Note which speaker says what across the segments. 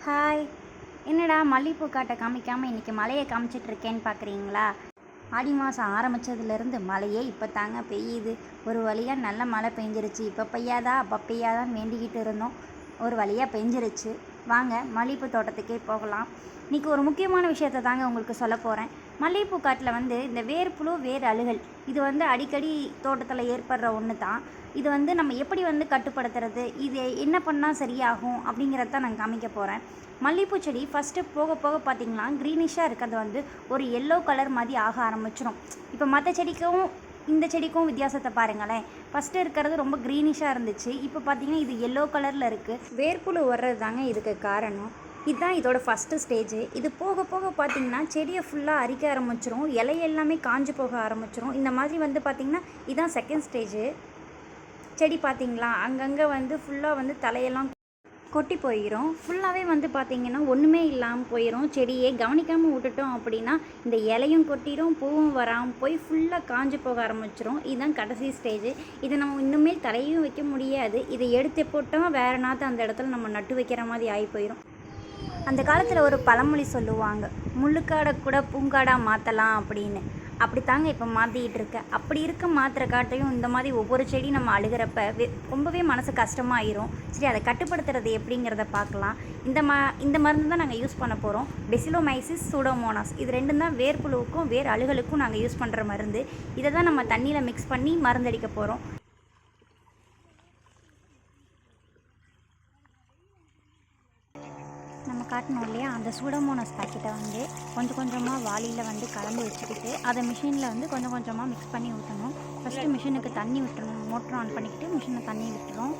Speaker 1: Hi! என்னடா மல்லிகைப்பூ காட்ட காமிக்காமல் இன்றைக்கி மழையை காமிச்சிட்ருக்கேன்னு பார்க்குறீங்களா? ஆடி மாதம் ஆரம்பித்ததுலேருந்து மழையே இப்போ தாங்க பெய்யுது. ஒரு வழியாக நல்ல மழை பெஞ்சிருச்சு. இப்போ பெய்யாதா அப்போ பெய்யாதான்னு வேண்டிக்கிட்டு இருந்தோம். ஒரு வழியாக பெஞ்சிருச்சு. வாங்க மல்லிகைப்பூ தோட்டத்துக்கே போகலாம். இன்றைக்கி ஒரு முக்கியமான விஷயத்த தாங்க உங்களுக்கு சொல்ல போகிறேன். மல்லிகைப்பூ காட்டில் இந்த வேர்ப்புழு, வேர் அழுகல் இது அடிக்கடி தோட்டத்தில் ஏற்படுற ஒன்று தான். இது நம்ம எப்படி கட்டுப்படுத்துறது, இது என்ன பண்ணால் சரியாகும் அப்படிங்கிறத நான் காமிக்க போகிறேன். மல்லிகைப்பூ செடி ஃபஸ்ட்டு போக போக பார்த்திங்கன்னா க்ரீனிஷாக இருக்கிறது ஒரு எல்லோ கலர் மாதிரி ஆக ஆரம்பிச்சிடும். இப்போ மற்ற செடிக்கும் இந்த செடிக்கும் வித்தியாசத்தை பாருங்களேன். ஃபஸ்ட்டு இருக்கிறது ரொம்ப க்ரீனிஷாக இருந்துச்சு. இப்போ பார்த்திங்கன்னா இது எல்லோ கலரில் இருக்குது. வேர்ப்புழு வர்றது தாங்க இதுக்கு காரணம். இதுதான் இதோட ஃபஸ்ட்டு ஸ்டேஜு. இது போக போக பார்த்திங்கன்னா செடியை ஃபுல்லாக அரிக்க ஆரம்பிச்சிரும். இலை எல்லாமே காஞ்சு போக ஆரம்பிச்சிரும். இந்த மாதிரி பார்த்திங்கன்னா இதுதான் செகண்ட் ஸ்டேஜு. செடி பார்த்திங்களா அங்கங்கே ஃபுல்லாக தலையெல்லாம் கொட்டி போயிடும். ஃபுல்லாகவே பார்த்திங்கன்னா ஒன்றுமே இல்லாமல் போயிடும். செடியை கவனிக்காமல் விட்டுட்டோம் அப்படின்னா இந்த இலையும் கொட்டிடும், பூவும் வராமல் போய் ஃபுல்லாக காஞ்சு போக ஆரம்பிச்சிடும். இதுதான் கடைசி ஸ்டேஜு. இதை நம்ம இன்னுமேல் தலையும் வைக்க முடியாது. இதை எடுத்து போட்டால் வேறு நாற்று அந்த இடத்துல நம்ம நட்டு வைக்கிற மாதிரி ஆகி போயிடும். அந்த காலத்தில் ஒரு பழமொழி சொல்லுவாங்க, முள்ளுக்காடை கூட பூங்காடாக மாற்றலாம் அப்படின்னு. அப்படித்தாங்க இப்போ மாற்றிக்கிட்டு இருக்கேன். அப்படி இருக்க மாத்திர காட்டையும் இந்த மாதிரி ஒவ்வொரு செடி நம்ம அழுகிறப்ப ரொம்பவே மனசு கஷ்டமாயிரும். சரி, அதை கட்டுப்படுத்துறது எப்படிங்கிறத பார்க்கலாம். இந்த மருந்து தான் நாங்கள் யூஸ் பண்ண போகிறோம். பெசிலோமைசிஸ், சூடோமோனாஸ் இது ரெண்டும் தான் வேர்ப்புழுவுக்கும் வேர் அழுகலுக்கும் நாங்கள் யூஸ் பண்ணுற மருந்து. இதை தான் நம்ம தண்ணியில் மிக்ஸ் பண்ணி மருந்தடிக்க போகிறோம். நம்ம காட்டணும் இல்லையா, அந்த சூடோமோனாஸ் பாக்கெட்டை கொஞ்சம் கொஞ்சமாக வாளியில் கலந்து வச்சுக்கிட்டு அதை மிஷினில் கொஞ்சம் கொஞ்சமாக மிக்ஸ் பண்ணி ஊற்றணும். ஃபஸ்ட்டு மிஷினுக்கு தண்ணி விட்டுறணும். மோட்டர் ஆன் பண்ணிக்கிட்டு மிஷினை தண்ணி விட்டுறோம்.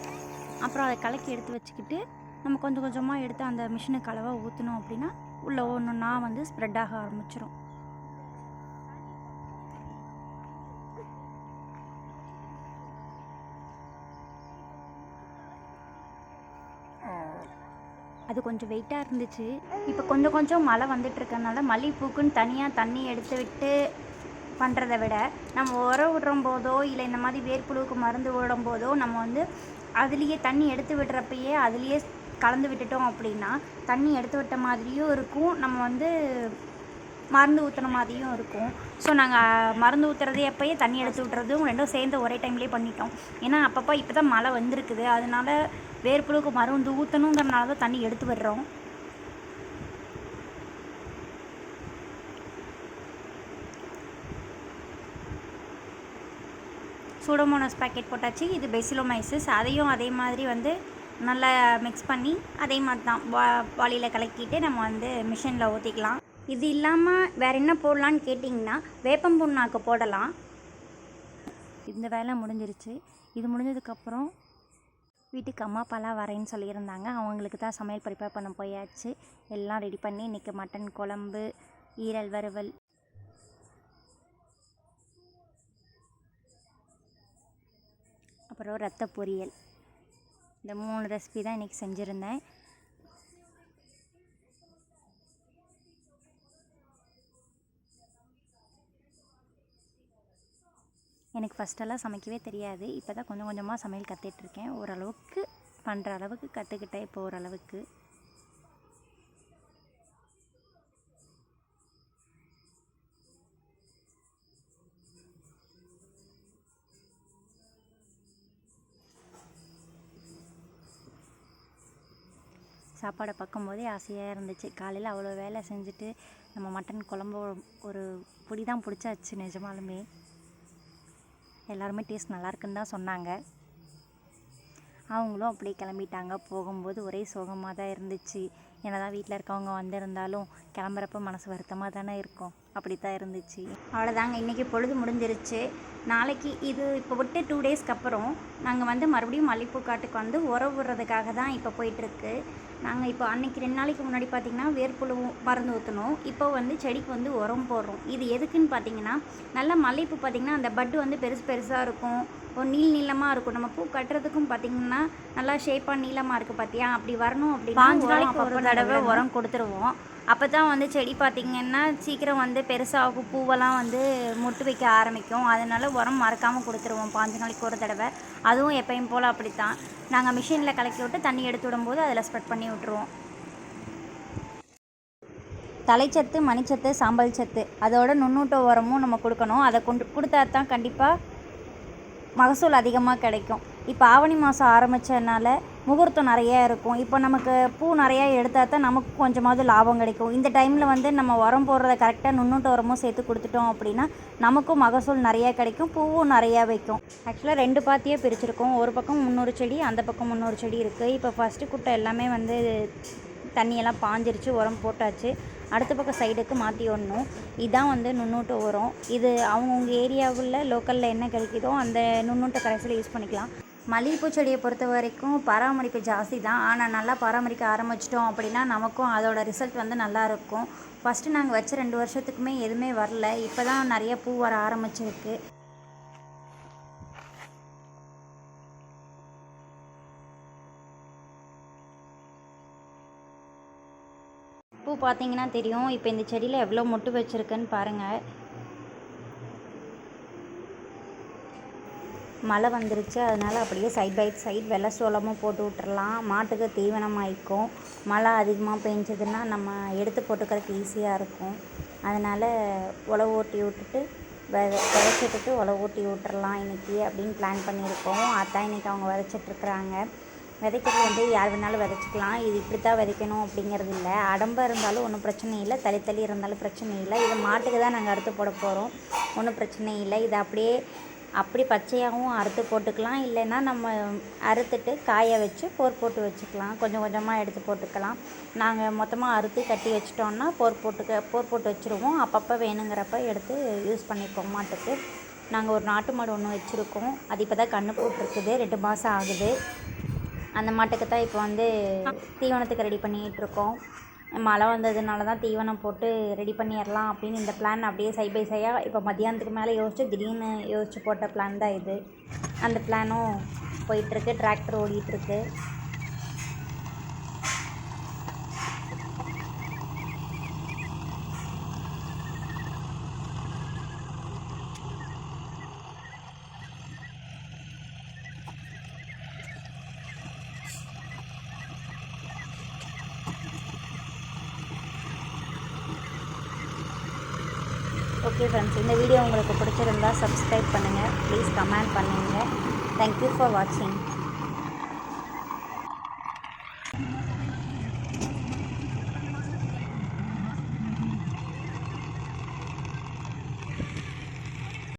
Speaker 1: அப்புறம் அதை கலக்கி எடுத்து வச்சுக்கிட்டு நம்ம கொஞ்சம் கொஞ்சமாக எடுத்து அந்த மிஷினுக்கு அளவாக ஊற்றணும். அப்படின்னா உள்ளே ஒன்றுன்னா ஸ்ப்ரெட் ஆக ஆரம்பிச்சிடும். அது கொஞ்சம் வெயிட்டாக இருந்துச்சு. இப்போ கொஞ்சம் கொஞ்சம் மழை வந்துட்டுருக்கனால மல்லிகைப்பூக்குன்னு தனியாக தண்ணி எடுத்து விட்டு பண்ணுறதை விட நம்ம உரம் விடுறும் போதோ இல்லை இந்த மாதிரி வேர்ப்புழுவுக்கு மருந்து விடும் போதோ நம்ம அதுலேயே தண்ணி எடுத்து விடுறப்பயே அதுலேயே கலந்து விட்டுட்டோம் அப்படின்னா தண்ணி எடுத்து விட்ட மாதிரியும் இருக்கும், நம்ம மருந்து ஊற்றுன மாதிரியும் இருக்கும். ஸோ நாங்கள் மருந்து ஊற்றுறது எப்போயே தண்ணி எடுத்து விட்டுறதும் ரெண்டும் சேர்ந்து ஒரே டைம்லேயே பண்ணிட்டோம். ஏன்னா அப்பப்போ இப்போ தான் மழை வந்திருக்குது, அதனால வேர்ப்புழுவுக்கு மருந்து ஊற்றணுங்கிறனால தான் தண்ணி எடுத்து விடுறோம். சூடோமோனாஸ் பாக்கெட் போட்டாச்சு. இது பெசிலோமைசிஸ், அதையும் அதே மாதிரி நல்லா மிக்ஸ் பண்ணி அதே மாதிரி தான் வாளியில் கலக்கிட்டு நம்ம மிஷினில் ஊற்றிக்கலாம். இது இல்லாமல் வேறு என்ன போடலான்னு கேட்டிங்கன்னா வேப்பம் புண்ணாக்கு போடலாம். இந்த வேலை முடிஞ்சிருச்சு. இது முடிஞ்சதுக்கப்புறம் வீட்டுக்கு அம்மா அப்பாலாம் வரேன்னு சொல்லியிருந்தாங்க. அவங்களுக்கு தான் சமையல் ப்ரிப்பேர் பண்ண போயாச்சு. எல்லாம் ரெடி பண்ணி இன்றைக்கி மட்டன் குழம்பு, ஈரல் வறுவல், அப்புறம் ரத்த பொரியல், இந்த 3 ரெசிபி தான் இன்றைக்கி செஞ்சுருந்தேன். எனக்கு ஃபஸ்ட்டெல்லாம் சமைக்கவே தெரியாது. இப்போ தான் கொஞ்சம் கொஞ்சமாக சமையல் கற்றுட்ருக்கேன். ஓரளவுக்கு பண்ணுற அளவுக்கு கற்றுக்கிட்டேன் இப்போ ஓரளவுக்கு. சாப்பாடை பார்க்கும்போதே ஆசையாக இருந்துச்சு. காலையில் அவ்வளோ வேலை செஞ்சுட்டு நம்ம மட்டன் குழம்பு ஒரு பொடி தான் பிடிச்சாச்சு. நிஜமாலுமே எல்லாருமே டேஸ்ட் நல்லாயிருக்குன்னு தான் சொன்னாங்க. அவங்களும் அப்படியே கிளம்பிட்டாங்க. போகும்போது ஒரே சோகமாக தான் இருந்துச்சு. என்னதான் வீட்டில் இருக்கவங்க வந்திருந்தாலும் கிளம்புறப்ப மனசு வருத்தமாக தானே இருக்கும். அப்படி தான் இருந்துச்சு. அவ்வளோதாங்க, இன்றைக்கி பொழுது முடிஞ்சிருச்சு. நாளைக்கு இது இப்போ விட்டு 2 டேஸ்க்கு அப்புறம் நாங்கள் மறுபடியும் மல்லிகைப்பூ காட்டுக்கு உரம் விடுறதுக்காக தான் இப்போ போயிட்டுருக்கு. நாங்கள் இப்போ அன்றைக்கி 2 நாளைக்கு முன்னாடி பார்த்திங்கன்னா வேர்ப்புழு மருந்து ஊற்றணும். இப்போ செடிக்கு உரம் போடுறோம். இது எதுக்குன்னு பார்த்திங்கன்னா, நல்லா மல்லிகைப்பூ பார்த்திங்கன்னா அந்த பட்டு பெருசு பெருசாக இருக்கும், ஒரு நீளமாக இருக்கும். நம்ம பூ கட்டுறதுக்கும் பார்த்திங்கன்னா நல்லா ஷேப்பாக நீளமாக இருக்குது பார்த்தியா, அப்படி வரணும். அப்படி 5 நாளைக்கு ஒரு தடவை உரம் கொடுத்துருவோம். அப்போ தான் செடி பார்த்திங்கன்னா சீக்கிரம் பெருசாகும், பூவெல்லாம் மொட்டு வைக்க ஆரம்பிக்கும். அதனால உரம் மறக்காமல் கொடுத்துருவோம் 5 நாளைக்கு ஒரு தடவை. அதுவும் எப்பயும் போல் அப்படித்தான். நாங்கள் மிஷினில் கலக்கி விட்டு தண்ணி எடுத்து விடும்போது அதில் ஸ்ப்ரெட் பண்ணி விட்ருவோம். தலைச்சத்து, மணிச்சத்து, சாம்பல் சத்து, அதோட நுண்ணூட்ட உரமும் நம்ம கொடுக்கணும். அதை கொடுத்தா தான் கண்டிப்பாக மகசூல் அதிகமாக கிடைக்கும். இப்போ ஆவணி மாதம் ஆரம்பித்ததுனால முகூர்த்தம் நிறையா இருக்கும். இப்போ நமக்கு பூ நிறையா எடுத்தால் தான் நமக்கு கொஞ்சமாவது லாபம் கிடைக்கும். இந்த டைமில் நம்ம உரம் போடுறத கரெக்டாக நுண்ணூட்ட உரமும் சேர்த்து கொடுத்துட்டோம் அப்படின்னா நமக்கும் மகசூல் நிறையா கிடைக்கும், பூவும் நிறையா வைக்கும். ஆக்சுவலாக 2 பாத்தியாக பிரிச்சிருக்கோம். ஒரு பக்கம் 300 செடி, அந்த பக்கம் 300 செடி இருக்குது. இப்போ ஃபஸ்ட்டு குட்டை எல்லாமே தண்ணியெல்லாம் பாஞ்சிருச்சு, உரம் போட்டாச்சு. அடுத்த பக்கம் சைடுக்கு மாற்றி விடணும். இதுதான் நுண்ணூட்ட உரம். இது அவங்கவுங்க ஏரியாவில் லோக்கலில் என்ன கிடைக்குதோ அந்த நுண்ணூட்ட கரைசலை யூஸ் பண்ணிக்கலாம். மல்லிகைப்பூ செடியை பொறுத்த வரைக்கும் பராமரிப்பு ஜாஸ்தி தான். ஆனால் நல்லா பராமரிக்க ஆரம்பிச்சிட்டோம் அப்படின்னா நமக்கும் அதோட ரிசல்ட் நல்லாயிருக்கும். ஃபஸ்ட்டு நாங்கள் வச்ச 2 வருஷத்துக்குமே எதுவுமே வரல. இப்போ தான் நிறைய பூ வர ஆரம்பிச்சிருக்கு. பூ பார்த்தீங்கன்னா தெரியும். இப்போ இந்த செடியில் எவ்வளோ மொட்டு வச்சுருக்குன்னு பாருங்கள். மழை வந்துருச்சு, அதனால் அப்படியே சைட் பை சைட் வெள்ளை சோளமும் போட்டு விட்டுறலாம். மாட்டுக்கு தீவனம் ஆயிக்கும். மழை அதிகமாக பெஞ்சதுன்னா நம்ம எடுத்து போட்டுக்கிறதுக்கு ஈஸியாக இருக்கும். அதனால் உழவு ஓட்டி விட்டுட்டு விதைச்சிட்டுட்டு உழவு ஓட்டி விட்டுறலாம் இன்றைக்கி அப்படின்னு பிளான் பண்ணியிருக்கோம். அதான் இன்றைக்கி அவங்க விதைச்சிட்ருக்குறாங்க. விதைக்கிறது யார் வேணாலும் விதைச்சிக்கலாம். இது இப்படி தான் விதைக்கணும் அப்படிங்கிறது இல்லை. அடம்பாக இருந்தாலும் ஒன்றும் பிரச்சனை இல்லை, தள்ளி இருந்தாலும் பிரச்சனை இல்லை. இது மாட்டுக்கு தான் நாங்கள் அறுத்து போட போகிறோம், ஒன்றும் பிரச்சனை இல்லை. இதை அப்படி பச்சையாகவும் அறுத்து போட்டுக்கலாம். இல்லைன்னா நம்ம அறுத்துட்டு காய வச்சு போர் போட்டு வச்சுக்கலாம். கொஞ்சம் கொஞ்சமாக எடுத்து போட்டுக்கலாம். நாங்கள் மொத்தமாக அறுத்து கட்டி வச்சிட்டோன்னா போர் போட்டு வச்சுருவோம். அப்பப்போ வேணுங்கிறப்ப எடுத்து யூஸ் பண்ணிப்போம் மாட்டுக்கு. நாங்கள் ஒரு நாட்டு மாடு ஒன்று வச்சுருக்கோம். அது இப்போ தான் கன்று போட்டிருக்குது, 2 மாதம் ஆகுது. அந்த மாட்டுக்கு தான் இப்போ தீவனத்துக்கு ரெடி பண்ணிகிட்ருக்கோம். மழை வந்ததுனால தான் தீவனம் போட்டு ரெடி பண்ணிடலாம் அப்படின்னு இந்த பிளான் அப்படியே சைட் பை சைடாக இப்போ மத்தியானத்துக்கு மேலே யோசிச்சு திடீர்னு யோசிச்சு போட்ட பிளான் தான் இது. அந்த பிளானும் போயிட்டுருக்கு, டிராக்டர் ஓடிட்டுருக்கு. ஓகே ஃப்ரெண்ட்ஸ், இந்த வீடியோ உங்களுக்கு பிடிச்சிருந்தா சப்ஸ்கிரைப் பண்ணுங்கள், ப்ளீஸ் கமெண்ட் பண்ணுங்கள். தேங்க்யூ ஃபார் வாட்சிங்.